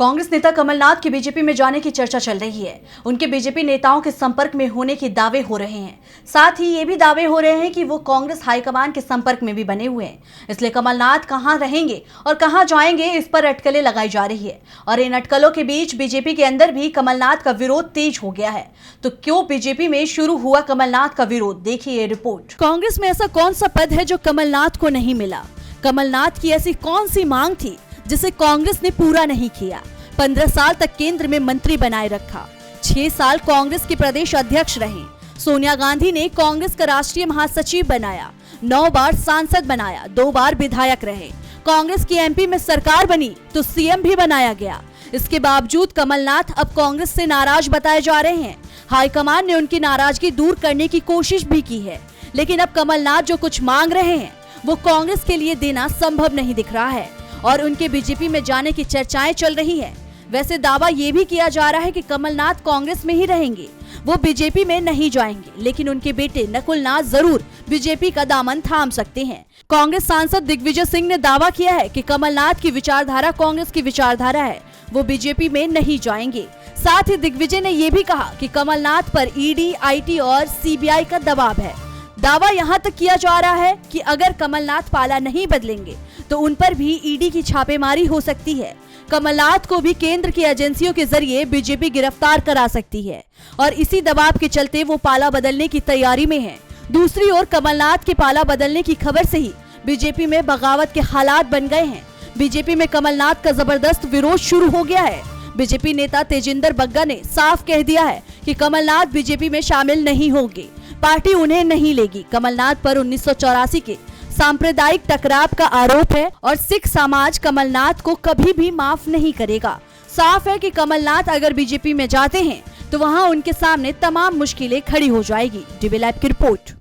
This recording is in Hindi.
कांग्रेस नेता कमलनाथ के बीजेपी में जाने की चर्चा चल रही है। उनके बीजेपी नेताओं के संपर्क में होने के दावे हो रहे हैं। साथ ही ये भी दावे हो रहे हैं कि वो कांग्रेस हाईकमान के संपर्क में भी बने हुए हैं। इसलिए कमलनाथ कहां रहेंगे और कहां जाएंगे, इस पर अटकलें लगाई जा रही है। और इन अटकलों के बीच बीजेपी के अंदर भी कमलनाथ का विरोध तेज हो गया है। तो क्यों बीजेपी में शुरू हुआ कमलनाथ का विरोध, देखिए ये रिपोर्ट। कांग्रेस में ऐसा कौन सा पद है जो कमलनाथ को नहीं मिला? कमलनाथ की ऐसी कौन सी मांग थी जिसे कांग्रेस ने पूरा नहीं किया? 15 साल तक केंद्र में मंत्री बनाए रखा, 6 साल कांग्रेस के प्रदेश अध्यक्ष रहे, सोनिया गांधी ने कांग्रेस का राष्ट्रीय महासचिव बनाया, 9 बार सांसद बनाया, 2 बार विधायक रहे, कांग्रेस की एमपी में सरकार बनी तो सीएम भी बनाया गया। इसके बावजूद कमलनाथ अब कांग्रेस से नाराज बताए जा रहे हैं। हाईकमान ने उनकी नाराजगी दूर करने की कोशिश भी की है, लेकिन अब कमलनाथ जो कुछ मांग रहे हैं वो कांग्रेस के लिए देना संभव नहीं दिख रहा है और उनके बीजेपी में जाने की चर्चाएं चल रही है। वैसे दावा ये भी किया जा रहा है कि कमलनाथ कांग्रेस में ही रहेंगे, वो बीजेपी में नहीं जाएंगे, लेकिन उनके बेटे नकुलनाथ जरूर बीजेपी का दामन थाम सकते हैं। कांग्रेस सांसद दिग्विजय सिंह ने दावा किया है कि कमलनाथ की विचारधारा कांग्रेस की विचारधारा है, वो बीजेपी में नहीं जाएंगे। साथ ही दिग्विजय ने ये भी कहा कि कमलनाथ पर ईडी, आईटी और सीबीआई का दबाव है। दावा यहाँ तक किया जा रहा है कि अगर कमलनाथ पाला नहीं बदलेंगे तो उन पर भी ईडी की छापेमारी हो सकती है। कमलनाथ को भी केंद्र की एजेंसियों के जरिए बीजेपी गिरफ्तार करा सकती है और इसी दबाव के चलते वो पाला बदलने की तैयारी में है। दूसरी ओर कमलनाथ के पाला बदलने की खबर से ही बीजेपी में बगावत के हालात बन गए हैं। बीजेपी में कमलनाथ का जबरदस्त विरोध शुरू हो गया है। बीजेपी नेता तेजिंदर बग्गा ने साफ कह दिया है कि कमलनाथ बीजेपी में शामिल नहीं होंगे, पार्टी उन्हें नहीं लेगी। कमलनाथ पर 1984 के सांप्रदायिक टकराव का आरोप है और सिख समाज कमलनाथ को कभी भी माफ नहीं करेगा। साफ है कि कमलनाथ अगर बीजेपी में जाते हैं तो वहां उनके सामने तमाम मुश्किलें खड़ी हो जाएगी। डीबी लाइव की रिपोर्ट।